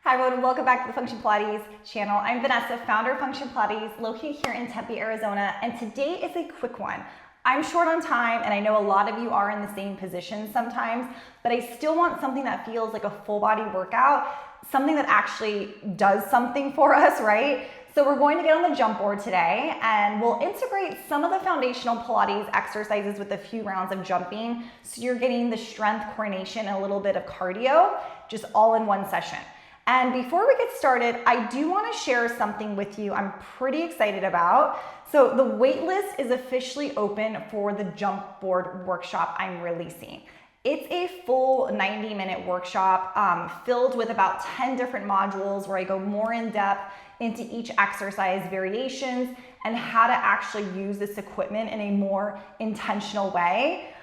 Hi everyone, and welcome back to the Function Pilates channel. I'm Vanessa, founder of Function Pilates, located here in Tempe, Arizona, and today is a quick one. I'm short on time, and I know a lot of you are in the same position sometimes, but I still want something that feels like a full body workout, something that actually does something for us, right? So we're going to get on the jump board today, and we'll integrate some of the foundational Pilates exercises with a few rounds of jumping, so you're getting the strength, coordination, and a little bit of cardio, just all in one session. And before we get started, I do want to share something with you I'm pretty excited about. So the waitlist is officially open for the jump board workshop I'm releasing. It's a full 90-minute workshop filled with about 10 different modules where I go more in depth into each exercise variations and how to actually use this equipment in a more intentional way.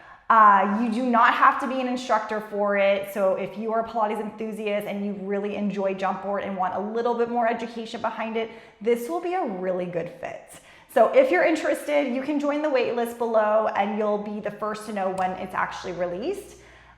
You do not have to be an instructor for it. So if you are a Pilates enthusiast and you really enjoy jump board and want a little bit more education behind it, this will be a really good fit. So if you're interested, you can join the wait list below and you'll be the first to know when it's actually released.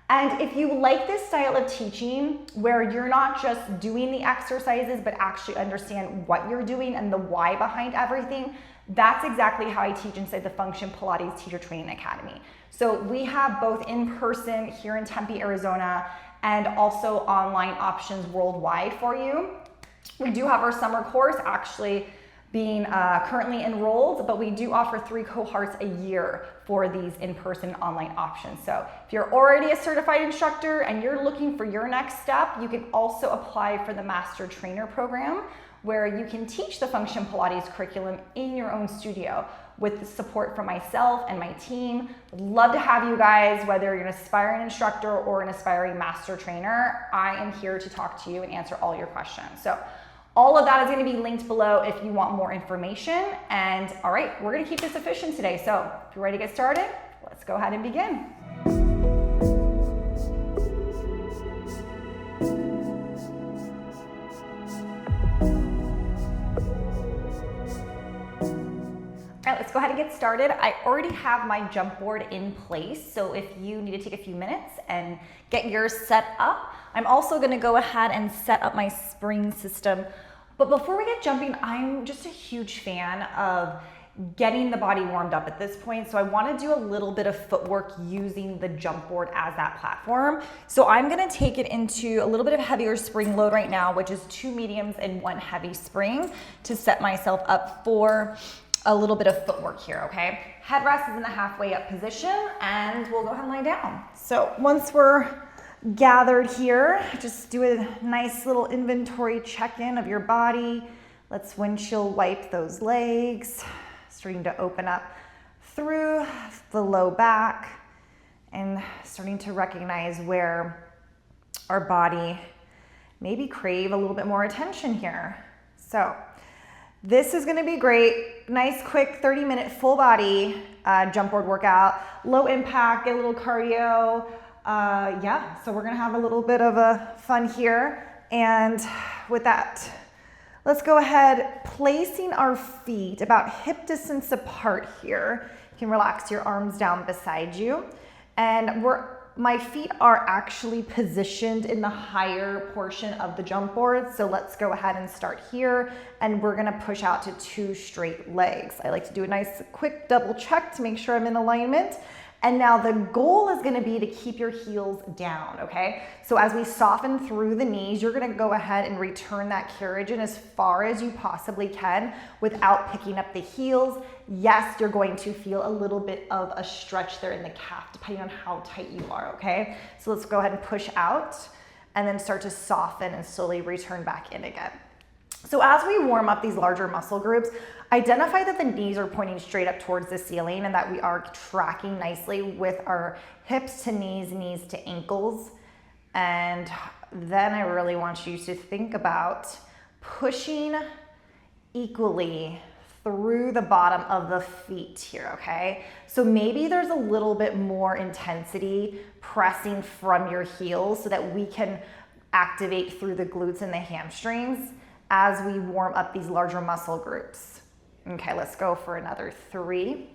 And if you like this style of teaching where you're not just doing the exercises, but actually understand what you're doing and the why behind everything, that's exactly how I teach inside the Function Pilates Teacher Training Academy. So we have both in person here in Tempe, Arizona, and also online options worldwide for you. We do have our summer course actually being currently enrolled, but we do offer 3 cohorts a year for these in-person online options. So if you're already a certified instructor and you're looking for your next step, you can also apply for the Master Trainer program, where you can teach the Function Pilates curriculum in your own studio with the support from myself and my team. I'd love to have you guys, whether you're an aspiring instructor or an aspiring master trainer. I am here to talk to you and answer all your questions. So all of that is going to be linked below if you want more information. And all right, we're going to keep this efficient today. So if you're ready to get started, let's go ahead and begin. All right, let's go ahead and get started. I already have my jump board in place, so if you need to take a few minutes and get yours set up, I'm also gonna go ahead and set up my spring system. But before we get jumping, I'm just a huge fan of getting the body warmed up at this point, so I wanna do a little bit of footwork using the jump board as that platform. So I'm gonna take it into a little bit of heavier spring load right now, which is 2 mediums and 1 heavy spring to set myself up for a little bit of footwork here, okay? Headrest is in the halfway up position, and we'll go ahead and lie down. So once we're gathered here, just do a nice little inventory check-in of your body. Let's windshield wipe those legs, starting to open up through the low back and starting to recognize where our body maybe crave a little bit more attention here. So this is gonna be great. Nice, quick 30-minute full body jump board workout. Low impact, get a little cardio. Yeah, so we're gonna have a little bit of a fun here. And with that, let's go ahead, placing our feet about hip distance apart here. You can relax your arms down beside you. And my feet are actually positioned in the higher portion of the jump board. So let's go ahead and start here. And we're gonna push out to 2 straight legs. I like to do a nice quick double check to make sure I'm in alignment. And now the goal is gonna be to keep your heels down, okay? So as we soften through the knees, you're gonna go ahead and return that carriage in as far as you possibly can without picking up the heels. Yes, you're going to feel a little bit of a stretch there in the calf, depending on how tight you are, okay? So let's go ahead and push out and then start to soften and slowly return back in again. So as we warm up these larger muscle groups, identify that the knees are pointing straight up towards the ceiling and that we are tracking nicely with our hips to knees, knees to ankles. And then I really want you to think about pushing equally through the bottom of the feet here, okay? So maybe there's a little bit more intensity pressing from your heels so that we can activate through the glutes and the hamstrings as we warm up these larger muscle groups. Okay, let's go for another 3.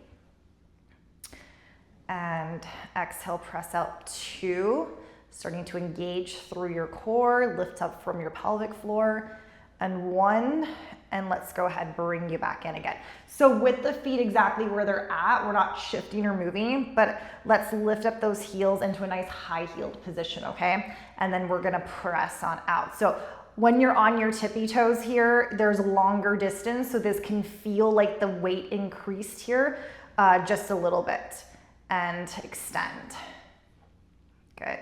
And exhale, press out 2. Starting to engage through your core, lift up from your pelvic floor, and 1, and let's go ahead, bring you back in again. So with the feet exactly where they're at, we're not shifting or moving, but let's lift up those heels into a nice high-heeled position, okay? And then we're gonna press on out. So when you're on your tippy toes here, there's longer distance, so this can feel like the weight increased here just a little bit. And extend. Good.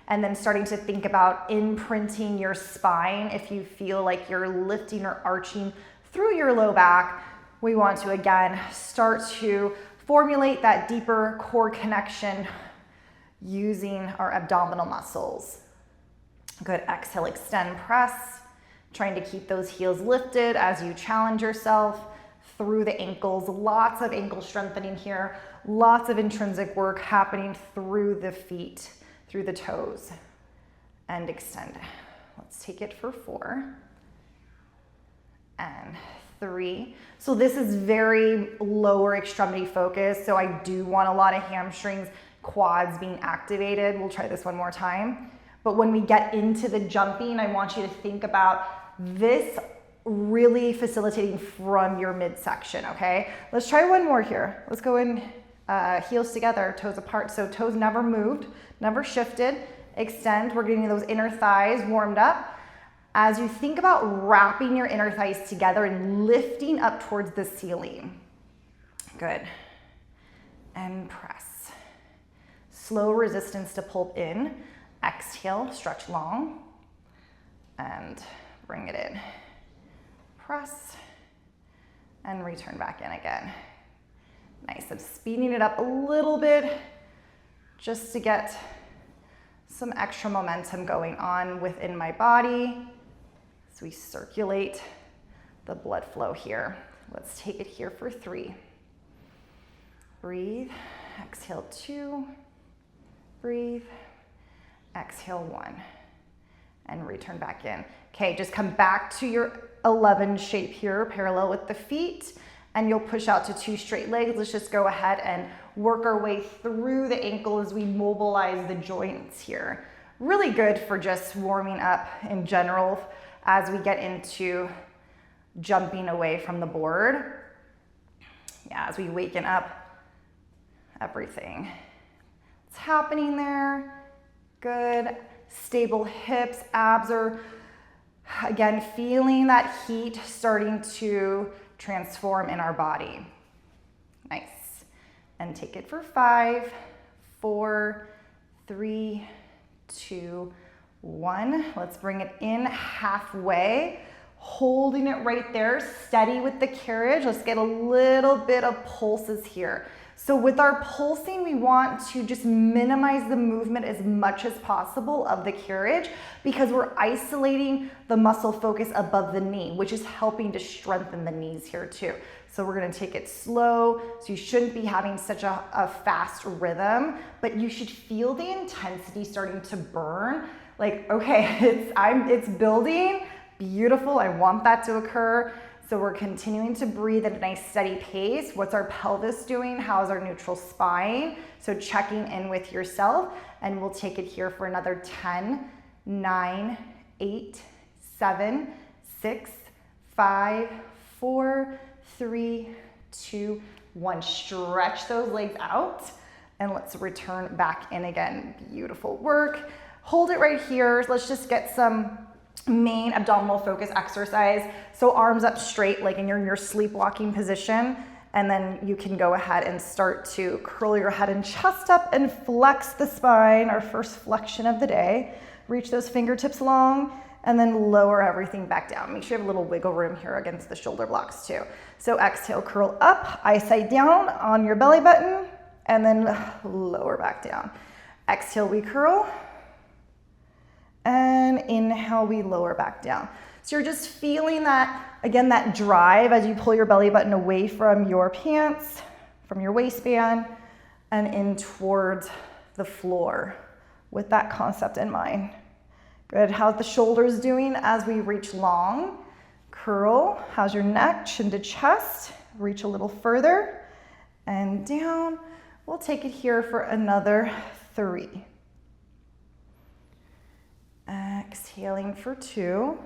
And then starting to think about imprinting your spine. If you feel like you're lifting or arching through your low back, we want to again start to formulate that deeper core connection using our abdominal muscles. Good. Exhale, extend, press. Trying to keep those heels lifted as you challenge yourself through the ankles. Lots of ankle strengthening here. Lots of intrinsic work happening through the feet, through the toes, and extend. Let's take it for 4 and 3. So this is very lower extremity focus. So I do want a lot of hamstrings, quads being activated. We'll try this one more time. But when we get into the jumping, I want you to think about this really facilitating from your midsection, okay? Let's try one more here. Let's go in heels together, toes apart. So toes never moved, never shifted. Extend. We're getting those inner thighs warmed up. As you think about wrapping your inner thighs together and lifting up towards the ceiling. Good. And press. Slow resistance to pull in. Exhale, stretch long. And bring it in. Press. And return back in again. Nice. I'm speeding it up a little bit just to get some extra momentum going on within my body as we circulate the blood flow here. Let's take it here for 3. Breathe. Exhale 2. Breathe. Exhale 1. And return back in. Okay, just come back to your 11 shape here, parallel with the feet. And you'll push out to 2 straight legs. Let's just go ahead and work our way through the ankle as we mobilize the joints here. Really good for just warming up in general as we get into jumping away from the board. Yeah, as we waken up everything. What's happening there? Good. Stable hips, abs are, again, feeling that heat starting to transform in our body. Nice. And take it for 5, 4, 3, 2, 1. Let's bring it in halfway, holding it right there, steady with the carriage. Let's get a little bit of pulses here. So with our pulsing, we want to just minimize the movement as much as possible of the carriage because we're isolating the muscle focus above the knee, which is helping to strengthen the knees here too. So we're gonna take it slow. So you shouldn't be having such a fast rhythm, but you should feel the intensity starting to burn. Like, okay, it's building, beautiful, I want that to occur. So we're continuing to breathe at a nice steady pace. What's our pelvis doing? How's our neutral spine? So checking in with yourself, and we'll take it here for another 10, 9, 8, 7, 6, 5, 4, 3, 2, 1. Stretch those legs out, and let's return back in again. Beautiful work. Hold it right here. Let's just get some main abdominal focus exercise. So arms up straight, like in your sleepwalking position. And then you can go ahead and start to curl your head and chest up and flex the spine, our first flexion of the day. Reach those fingertips long and then lower everything back down. Make sure you have a little wiggle room here against the shoulder blocks too. So exhale, curl up, eye side down on your belly button, and then lower back down. Exhale, we curl. And inhale, we lower back down. So you're just feeling that, again, that drive as you pull your belly button away from your pants, from your waistband, and in towards the floor with that concept in mind. Good. How's the shoulders doing as we reach long? Curl. How's your neck? Chin to chest. Reach a little further and down. We'll take it here for another 3. Exhaling for 2.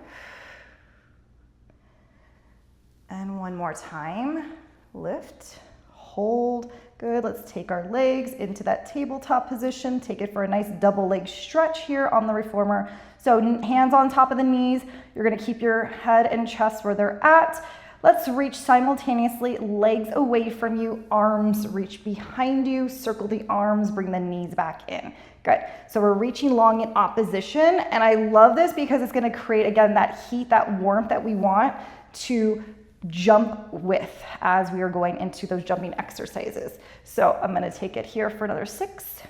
And one more time. Lift, hold. Good. Let's take our legs into that tabletop position. Take it for a nice double leg stretch here on the reformer. So hands on top of the knees. You're going to keep your head and chest where they're at. Let's reach simultaneously, legs away from you, arms reach behind you, circle the arms, bring the knees back in. Good. So we're reaching long in opposition, and I love this because it's going to create, again, that heat, that warmth that we want to jump with as we are going into those jumping exercises. So I'm going to take it here for another 6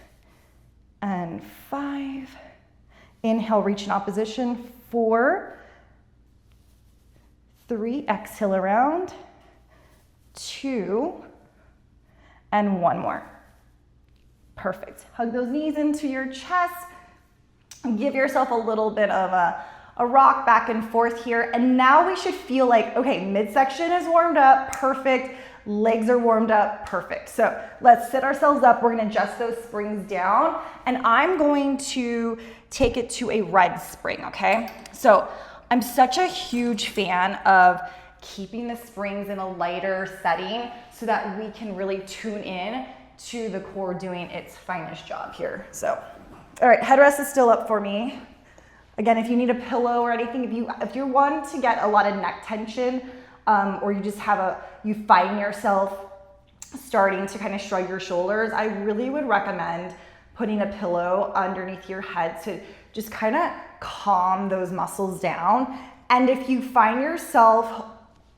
and 5. Inhale, reach in opposition, 4, 3, exhale around, 2, and 1 more. Perfect. Hug those knees into your chest. Give yourself a little bit of a rock back and forth here. And now we should feel like, okay, midsection is warmed up, perfect. Legs are warmed up, perfect. So let's sit ourselves up. We're gonna adjust those springs down, and I'm going to take it to a red spring, okay? So I'm such a huge fan of keeping the springs in a lighter setting so that we can really tune in to the core doing its finest job here. So, all right, headrest is still up for me. Again, if you need a pillow or anything, if you want to get a lot of neck tension, or you just you find yourself starting to kind of shrug your shoulders, I really would recommend putting a pillow underneath your head to just kind of calm those muscles down. And if you find yourself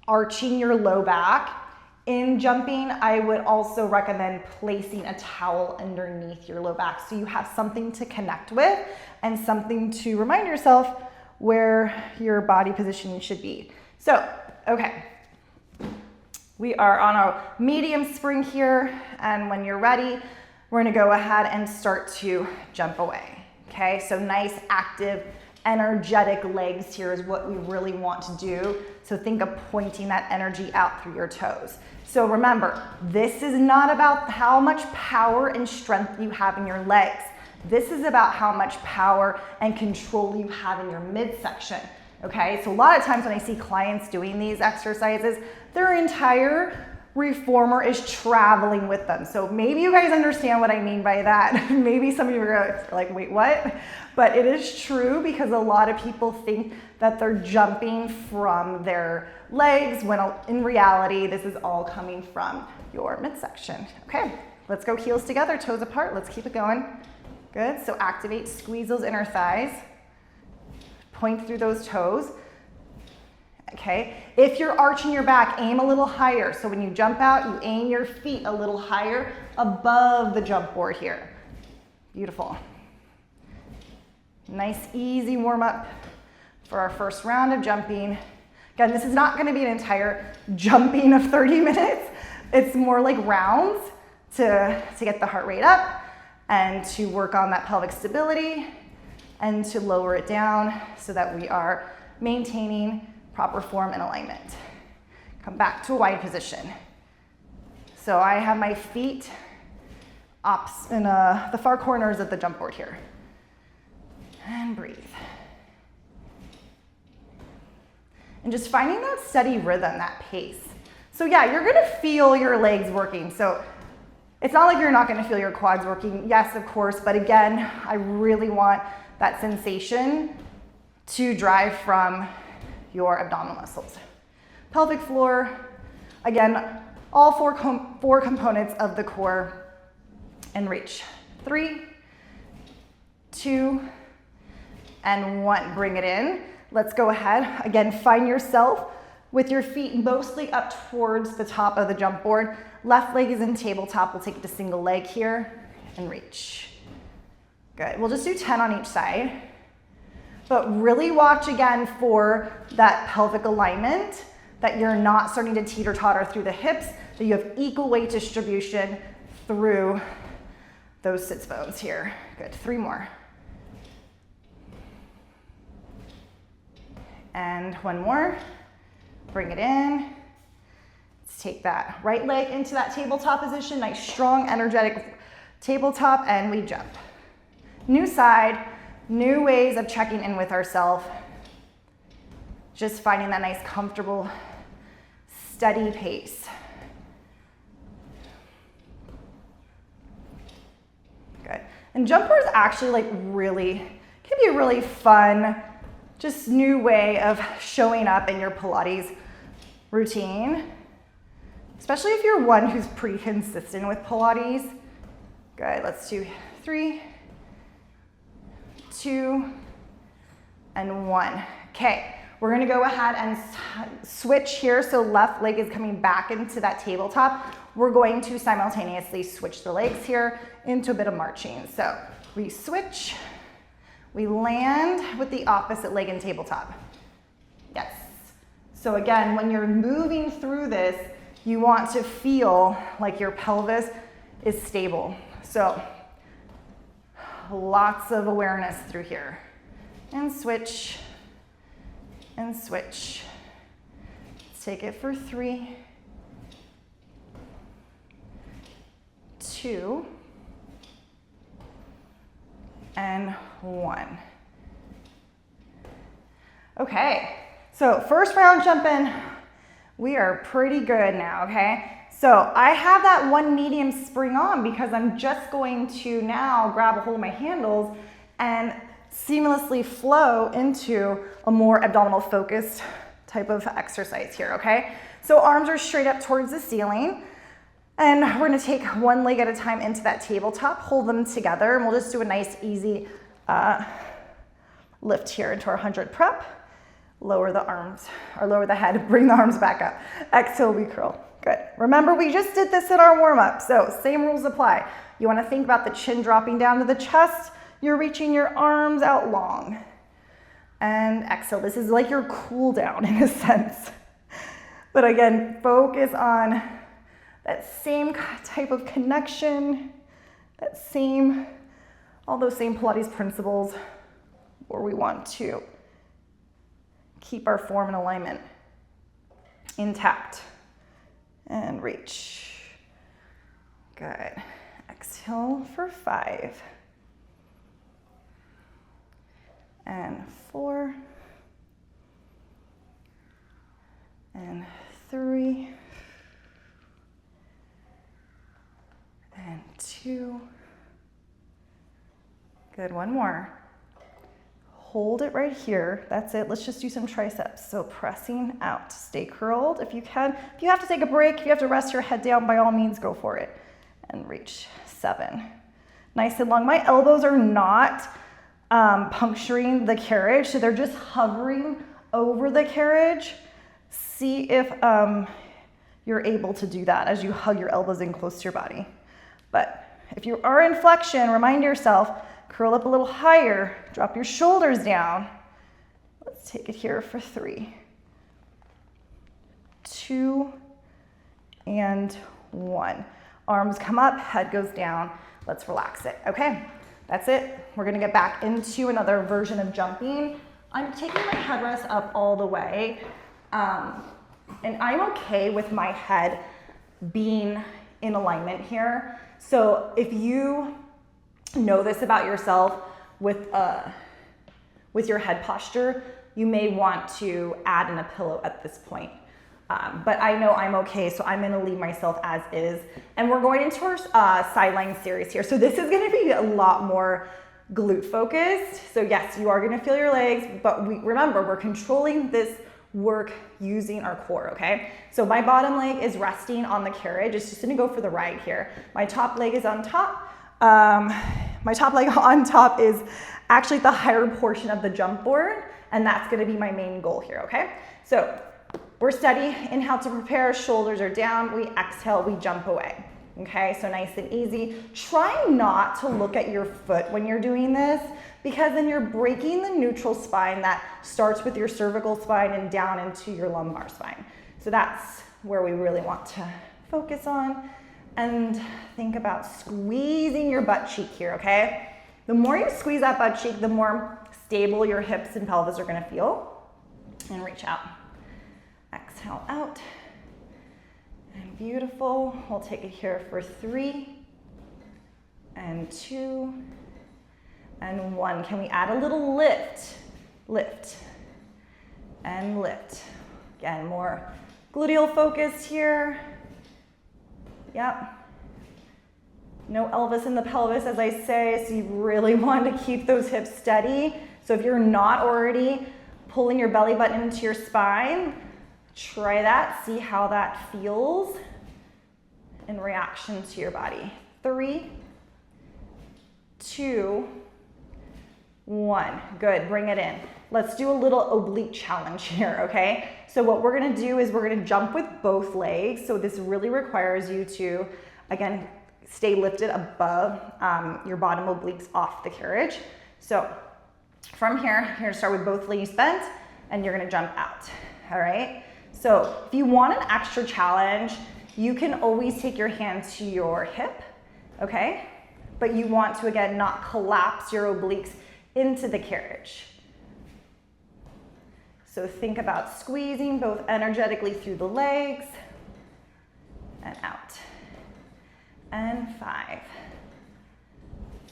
arching your low back in jumping, I would also recommend placing a towel underneath your low back so you have something to connect with and something to remind yourself where your body position should be. So, okay, we are on a medium spring here, and when you're ready, we're gonna go ahead and start to jump away. Okay, so nice, active, energetic legs here is what we really want to do. So think of pointing that energy out through your toes. So remember, this is not about how much power and strength you have in your legs. This is about how much power and control you have in your midsection. Okay, so a lot of times when I see clients doing these exercises, their entire reformer is traveling with them. So maybe you guys understand what I mean by that. Maybe some of you are like, wait, what? But it is true, because a lot of people think that they're jumping from their legs when in reality, this is all coming from your midsection. Okay, let's go heels together, toes apart. Let's keep it going. Good, so activate, squeeze those inner thighs. Point through those toes. Okay, if you're arching your back, aim a little higher. So when you jump out, you aim your feet a little higher above the jump board here. Beautiful. Nice, easy warm up for our first round of jumping. Again, this is not gonna be an entire jumping of 30 minutes. It's more like rounds to get the heart rate up and to work on that pelvic stability and to lower it down so that we are maintaining proper form and alignment. Come back to a wide position. So I have my feet in the far corners of the jump board here. And breathe. And just finding that steady rhythm, that pace. So yeah, you're gonna feel your legs working. So it's not like you're not gonna feel your quads working. Yes, of course, but again, I really want that sensation to drive from your abdominal muscles. Pelvic floor, again, all four components of the core, and reach. 3, 2, and 1. Bring it in. Let's go ahead. Again, find yourself with your feet mostly up towards the top of the jump board. Left leg is in tabletop. We'll take it to single leg here and reach. Good. We'll just do 10 on each side. But really watch again for that pelvic alignment, that you're not starting to teeter-totter through the hips, that you have equal weight distribution through those sits bones here. Good, 3 more. And 1 more. Bring it in. Let's take that right leg into that tabletop position, nice, strong, energetic tabletop, and we jump. New side. new ways of checking in with ourselves. Just finding that nice, comfortable, steady pace. Good. And jumper is actually like can be a really fun, just new way of showing up in your Pilates routine, especially if you're one who's pretty consistent with Pilates. Good, let's do 3, 2, and 1. Okay, we're gonna go ahead and switch here. So left leg is coming back into that tabletop. We're going to simultaneously switch the legs here into a bit of marching. So we switch, we land with the opposite leg in tabletop. Yes. So again, when you're moving through this, you want to feel like your pelvis is stable. So lots of awareness through here. And switch, and switch. Let's take it for 3, 2, and 1. Okay, so first round jump in, we are pretty good now, okay? So I have that one medium spring on because I'm just going to now grab a hold of my handles and seamlessly flow into a more abdominal focused type of exercise here, okay? So arms are straight up towards the ceiling, and we're gonna take one leg at a time into that tabletop, hold them together, and we'll just do a nice easy lift here into our 100 prep. Lower the arms, or lower the head, bring the arms back up. Exhale, we curl. Good. Remember, we just did this in our warm-up, so same rules apply. You wanna think about the chin dropping down to the chest. You're reaching your arms out long. And exhale. This is like your cool down in a sense. But again, focus on that same type of connection, all those same Pilates principles where we want to keep our form and alignment intact. And reach. Good. Exhale for 5. And 4. And 3. And 2. Good, one more. Hold it right here. That's it. Let's just do some triceps. So pressing out. Stay curled if you can. If you have to take a break, if you have to rest your head down, by all means, go for it. And reach. 7. Nice and long. My elbows are not puncturing the carriage, so they're just hovering over the carriage. See if you're able to do that as you hug your elbows in close to your body. But if you are in flexion, remind yourself, curl up a little higher, drop your shoulders down. Let's take it here for 3, 2, and 1. Arms come up, head goes down. Let's relax it, okay? That's it. We're gonna get back into another version of jumping. I'm taking my headrest up all the way, and I'm okay with my head being in alignment here. So if you know this about yourself with your head posture, you may want to add in a pillow at this point. But I know I'm okay, so I'm gonna leave myself as is. And we're going into our sideline series here. So this is gonna be a lot more glute focused. So yes, you are gonna feel your legs, but remember, we're controlling this work using our core, okay? So my bottom leg is resting on the carriage. It's just gonna go for the ride here. My top leg is on top. My top leg on top is actually the higher portion of the jump board, and that's gonna be my main goal here, okay? So we're steady. Inhale to prepare, shoulders are down. We exhale, we jump away. Okay, so nice and easy. Try not to look at your foot when you're doing this, because then you're breaking the neutral spine that starts with your cervical spine and down into your lumbar spine. So that's where we really want to focus on. And think about squeezing your butt cheek here, okay? The more you squeeze that butt cheek, the more stable your hips and pelvis are gonna feel. And reach out. Exhale out. And beautiful. We'll take it here for 3 and 2 and 1. Can we add a little lift? Lift and lift. Again, more gluteal focus here. Yep. No Elvis in the pelvis, as I say, so you really want to keep those hips steady. So if you're not already pulling your belly button into your spine, try that, see how that feels in reaction to your body. 3, 2, 1. Good, bring it in. Let's do a little oblique challenge here, okay? So what we're gonna do is we're gonna jump with both legs. So this really requires you to, again, stay lifted above your bottom obliques off the carriage. So from here, you're gonna start with both legs bent and you're gonna jump out, all right? So if you want an extra challenge, you can always take your hand to your hip, okay? But you want to, again, not collapse your obliques into the carriage. So think about squeezing both energetically through the legs and out. And 5,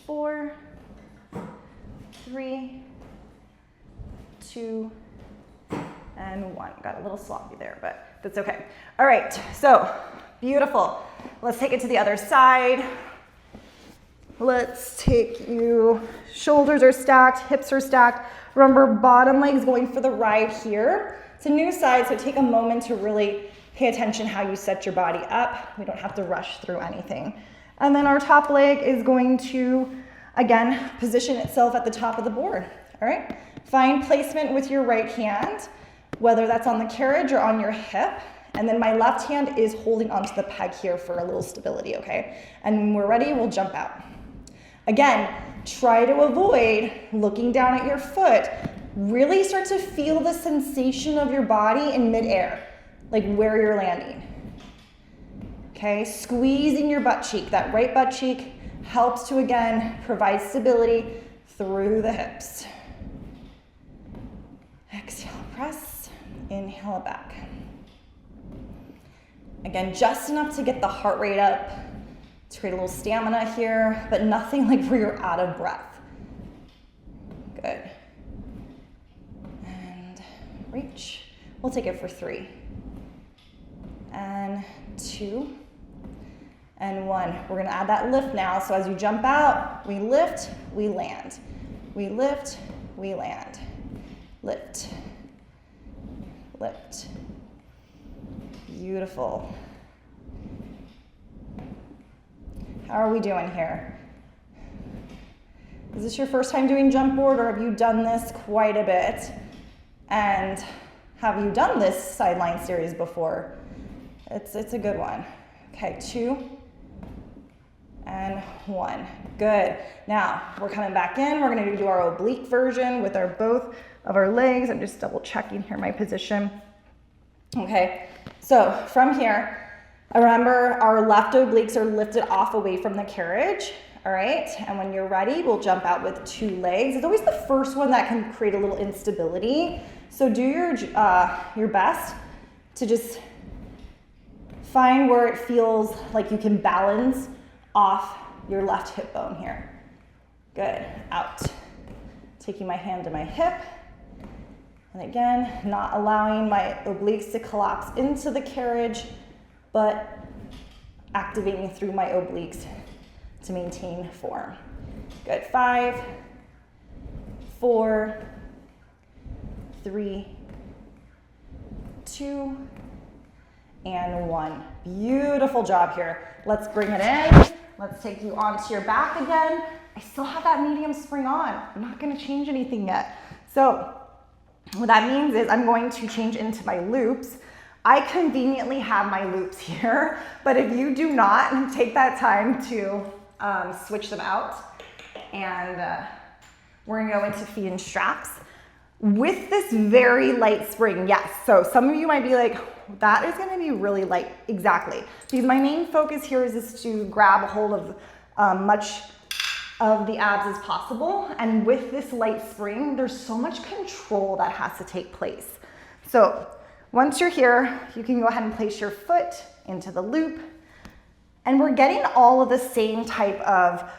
4, 3, 2, and 1. Got a little sloppy there, but that's okay. All right, so beautiful. Let's take it to the other side. Let's take you, shoulders are stacked, hips are stacked. Remember, bottom leg's going for the ride here. It's a new side, so take a moment to really pay attention how you set your body up. We don't have to rush through anything. And then our top leg is going to, again, position itself at the top of the board, all right? Find placement with your right hand, whether that's on the carriage or on your hip. And then my left hand is holding onto the peg here for a little stability, okay? And when we're ready, we'll jump out. Again, try to avoid looking down at your foot. Really start to feel the sensation of your body in midair, like where you're landing. Okay, squeezing your butt cheek. That right butt cheek helps to, again, provide stability through the hips. Exhale, press. Inhale it back. Again, just enough to get the heart rate up, to create a little stamina here, but nothing like where you're out of breath. Good. And reach. We'll take it for 3. And 2. And 1. We're gonna add that lift now. So as you jump out, we lift, we land. We lift, we land. Lift. Lift. Beautiful. How are we doing here? Is this your first time doing jump board, or have you done this quite a bit? And have you done this sideline series before? It's a good one. Okay, 2 and 1. Good. Now we're coming back in. We're going to do our oblique version with our both of our legs. I'm just double checking here my position. Okay, so from here, remember our left obliques are lifted off away from the carriage. All right, and when you're ready, we'll jump out with 2 legs. It's always the first one that can create a little instability. So do your best to just find where it feels like you can balance off your left hip bone here. Good, out. Taking my hand to my hip. And again, not allowing my obliques to collapse into the carriage, but activating through my obliques to maintain form. Good, 5, 4, 3, 2, and 1. Beautiful job here. Let's bring it in. Let's take you onto your back again. I still have that medium spring on. I'm not gonna change anything yet. So what that means is I'm going to change into my loops. I conveniently have my loops here, but if you do not, take that time to switch them out. And we're gonna go into feet and straps. With this very light spring, yes. So some of you might be like, that is gonna be really light. Exactly. Because my main focus here is just to grab a hold of much of the abs as possible. And with this light spring, there's so much control that has to take place. So once you're here, you can go ahead and place your foot into the loop. And we're getting all of the same type of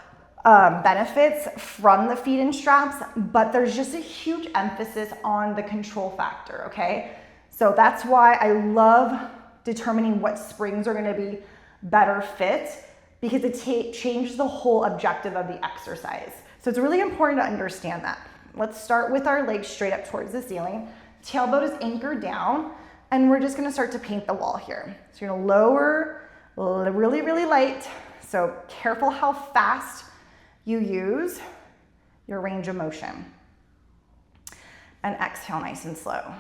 benefits from the feet-in straps, but there's just a huge emphasis on the control factor, okay? So that's why I love determining what springs are gonna be better fit, because it changes the whole objective of the exercise. So it's really important to understand that. Let's start with our legs straight up towards the ceiling. Tailbone is anchored down, and we're just gonna start to paint the wall here. So you're gonna lower really, really light. So careful how fast you use your range of motion. And exhale nice and slow.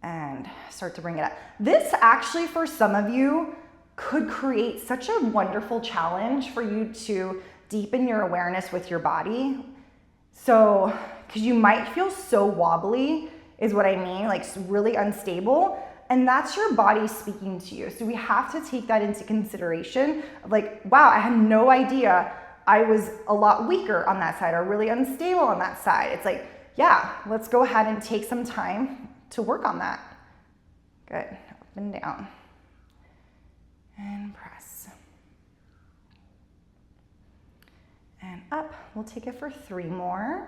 And start to bring it up. This actually, for some of you, could create such a wonderful challenge for you to deepen your awareness with your body. So, because you might feel so wobbly, is what I mean, like really unstable. And that's your body speaking to you. So we have to take that into consideration of like, wow, I had no idea I was a lot weaker on that side or really unstable on that side. It's like, yeah, let's go ahead and take some time to work on that. Good, up and down. And press. And up, we'll take it for 3 more.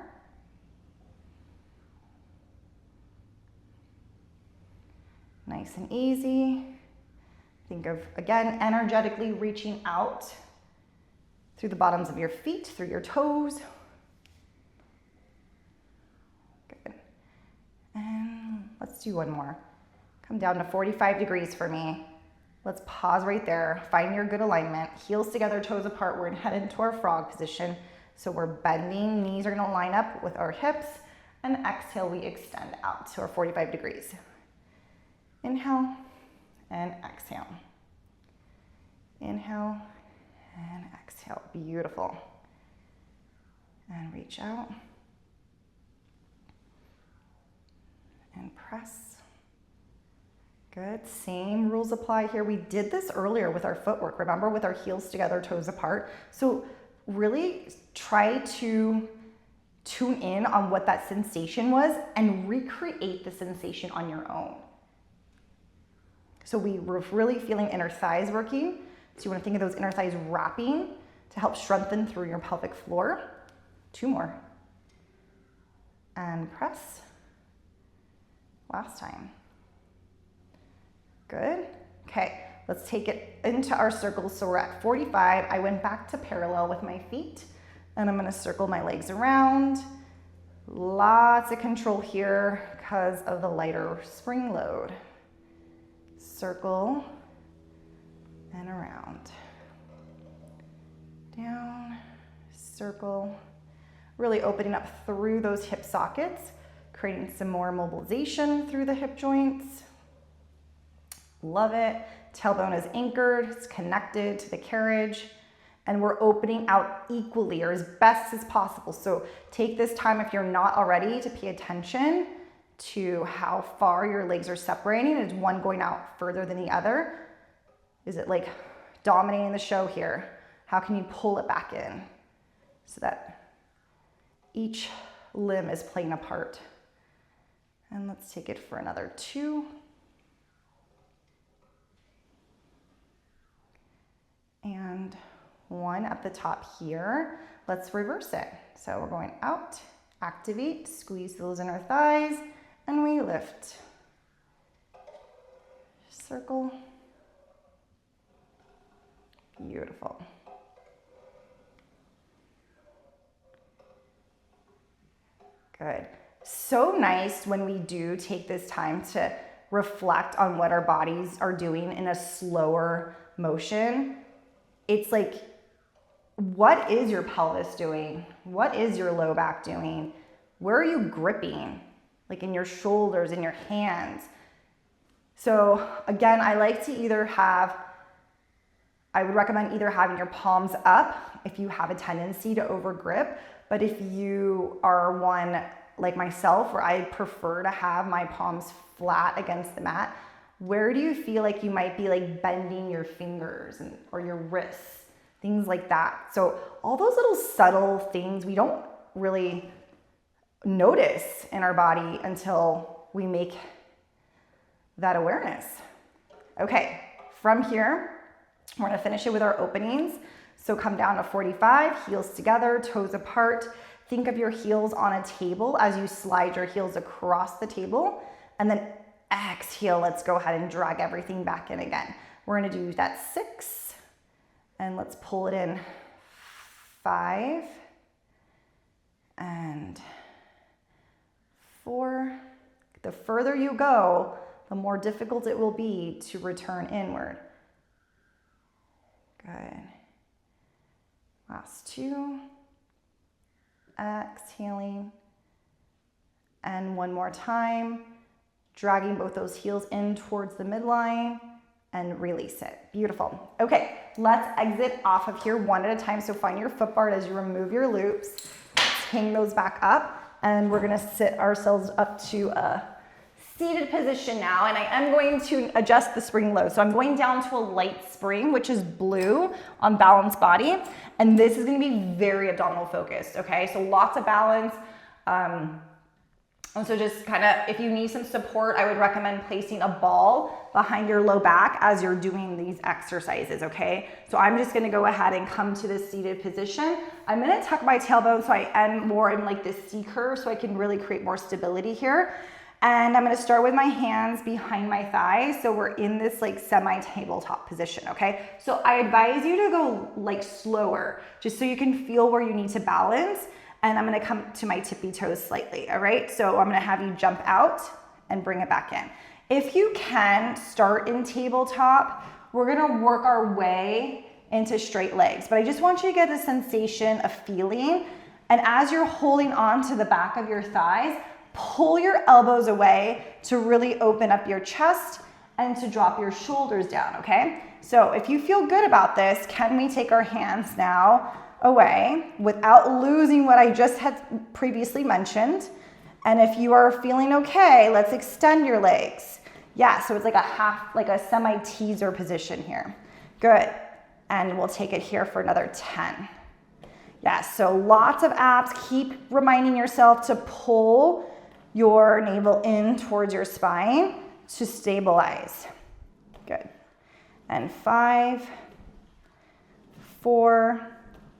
Nice and easy. Think of, again, energetically reaching out through the bottoms of your feet, through your toes. Good. And let's do one more. Come down to 45 degrees for me. Let's pause right there. Find your good alignment. Heels together, toes apart. We're gonna head into our frog position. So we're bending, knees are gonna line up with our hips, and exhale, we extend out to our 45 degrees. Inhale and exhale. Inhale and exhale. Beautiful. And reach out. And press. Good. Same rules apply here. We did this earlier with our footwork, remember, with our heels together, toes apart. So really try to tune in on what that sensation was and recreate the sensation on your own. So we were really feeling inner thighs working. So you want to think of those inner thighs wrapping to help strengthen through your pelvic floor. 2 more. And press. Last time. Good. Okay, let's take it into our circles. So we're at 45. I went back to parallel with my feet, and I'm going to circle my legs around. Lots of control here because of the lighter spring load. Circle and around. Down, circle. Really opening up through those hip sockets, creating some more mobilization through the hip joints. Love it. Tailbone is anchored, it's connected to the carriage, and we're opening out equally or as best as possible. So take this time, if you're not already, to pay attention to how far your legs are separating. Is one going out further than the other? Is it like dominating the show here? How can you pull it back in so that each limb is playing a part? And let's take it for another 2. And 1 at the top here. Let's reverse it. So we're going out, activate, squeeze those inner thighs, and we lift. Circle. Beautiful. Good. So nice when we do take this time to reflect on what our bodies are doing in a slower motion. It's like, what is your pelvis doing? What is your low back doing? Where are you gripping? Like in your shoulders, in your hands. So again, I like to I would recommend either having your palms up if you have a tendency to over grip, but if you are one like myself where I prefer to have my palms flat against the mat, where do you feel like you might be like bending your fingers or your wrists, things like that? So all those little subtle things we don't really notice in our body until we make that awareness. Okay, from here, we're gonna finish it with our openings. So come down to 45, heels together, toes apart. Think of your heels on a table as you slide your heels across the table. And then exhale, let's go ahead and drag everything back in again. We're gonna do that 6, and let's pull it in 5, and 4. The further you go, the more difficult it will be to return inward. Good. Last 2. Exhaling. And one more time. Dragging both those heels in towards the midline and release it. Beautiful. Okay, let's exit off of here one at a time. So find your foot bar as you remove your loops. Hang those back up, and we're gonna sit ourselves up to a seated position now, and I am going to adjust the spring load. So I'm going down to a light spring, which is blue on balanced body, and this is gonna be very abdominal focused, okay? So lots of balance. And so just kind of, if you need some support, I would recommend placing a ball behind your low back as you're doing these exercises, okay? So I'm just gonna go ahead and come to this seated position. I'm gonna tuck my tailbone so I end more in like this C curve so I can really create more stability here. And I'm gonna start with my hands behind my thighs. So we're in this like semi-tabletop position, okay? So I advise you to go like slower, just so you can feel where you need to balance. And I'm gonna come to my tippy toes slightly, all right? So I'm gonna have you jump out and bring it back in. If you can, start in tabletop. We're gonna work our way into straight legs, but I just want you to get a sensation of feeling. And as you're holding on to the back of your thighs, pull your elbows away to really open up your chest and to drop your shoulders down, okay? So if you feel good about this, can we take our hands now away without losing what I just had previously mentioned? And if you are feeling okay, let's extend your legs. Yeah, so it's like a half, like a semi-teaser position here. Good. And we'll take it here for another 10. Yeah, so lots of abs. Keep reminding yourself to pull your navel in towards your spine to stabilize. Good. And 5, 4,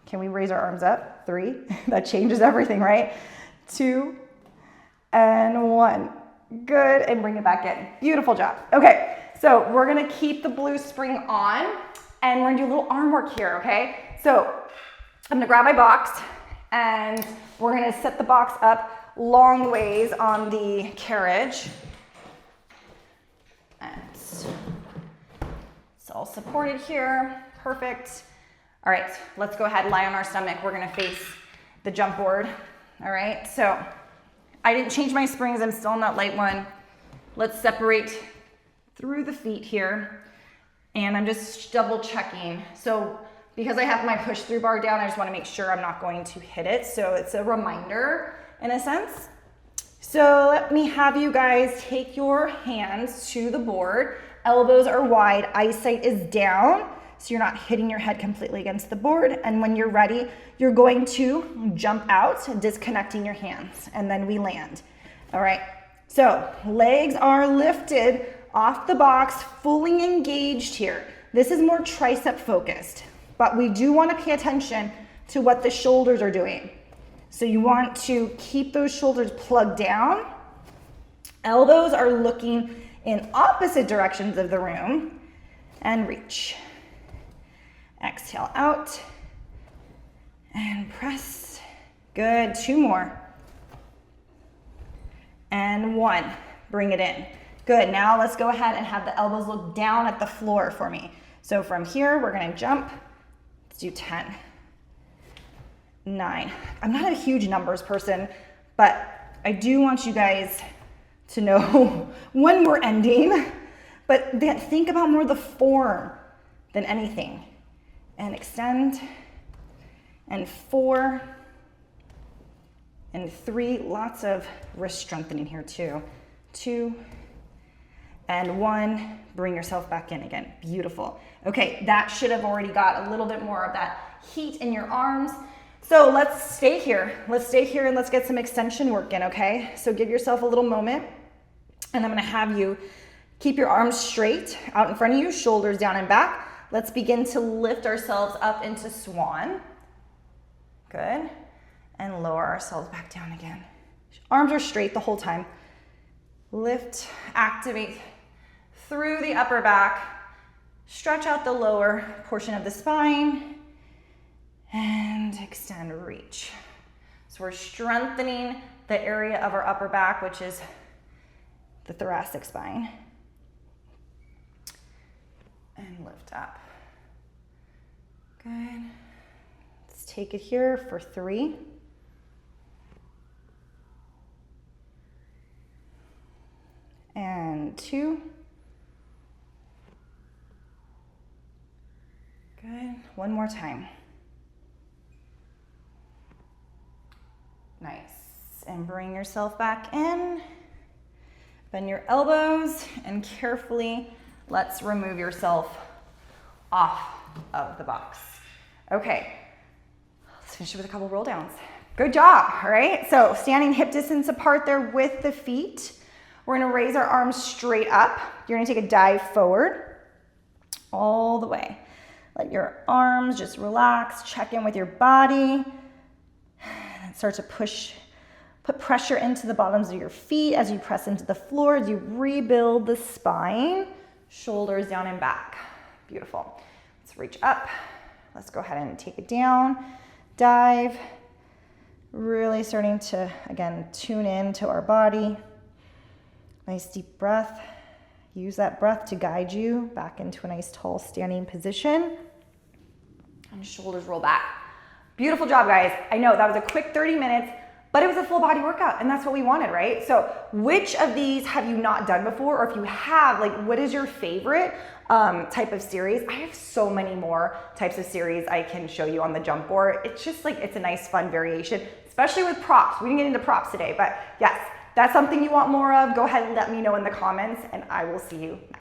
can we raise our arms up? 3, that changes everything, right? 2, and 1. Good, and bring it back in. Beautiful job. Okay, so we're gonna keep the blue spring on, and we're gonna do a little arm work here, okay? So I'm gonna grab my box, and we're gonna set the box up long ways on the carriage. And it's all supported here, perfect. All right, let's go ahead and lie on our stomach. We're gonna face the jump board. All right, so I didn't change my springs, I'm still on that light one. Let's separate through the feet here. And I'm just double checking. So because I have my push through bar down, I just wanna make sure I'm not going to hit it. So it's a reminder in a sense. So let me have you guys take your hands to the board. Elbows are wide, eyesight is down, so you're not hitting your head completely against the board. And when you're ready, you're going to jump out, disconnecting your hands, and then we land. All right, so legs are lifted off the box, fully engaged here. This is more tricep focused, but we do want to pay attention to what the shoulders are doing. So you want to keep those shoulders plugged down. Elbows are looking in opposite directions of the room, and reach. Exhale out and press. Good, 2 more. And 1, bring it in. Good, now let's go ahead and have the elbows look down at the floor for me. So from here, we're gonna jump. Let's do 10, 9. I'm not a huge numbers person, but I do want you guys to know when we're ending, but think about more the form than anything. And extend, and 4, and 3, lots of wrist strengthening here too. 2, and 1, bring yourself back in again. Beautiful. Okay, that should have already got a little bit more of that heat in your arms. So let's stay here. Let's stay here and let's get some extension work in, okay? So give yourself a little moment, and I'm gonna have you keep your arms straight out in front of you, shoulders down and back. Let's begin to lift ourselves up into swan. Good. And lower ourselves back down again. Arms are straight the whole time. Lift, activate through the upper back. Stretch out the lower portion of the spine. And extend, reach. So we're strengthening the area of our upper back, which is the thoracic spine. And lift up. Good. Let's take it here for 3. And 2. Good. One more time. Nice. And bring yourself back in. Bend your elbows and carefully let's remove yourself off of the box. Okay. Let's finish with a couple roll downs. Good job. All right. So standing hip distance apart there with the feet. We're going to raise our arms straight up. You're going to take a dive forward all the way. Let your arms just relax. Check in with your body. And start to put pressure into the bottoms of your feet as you press into the floor, as you rebuild the spine. Shoulders down and back. Beautiful. Let's reach up. Let's go ahead and take it down. Dive. Really starting to, again, tune in to our body. Nice deep breath. Use that breath to guide you back into a nice tall standing position. And shoulders roll back. Beautiful job, guys. I know that was a quick 30 minutes, but it was a full body workout, and that's what we wanted, right? So which of these have you not done before? Or if you have, like, what is your favorite type of series? I have so many more types of series I can show you on the jump board. It's just like, it's a nice fun variation, especially with props. We didn't get into props today, but yes, that's something you want more of. Go ahead and let me know in the comments, and I will see you next time.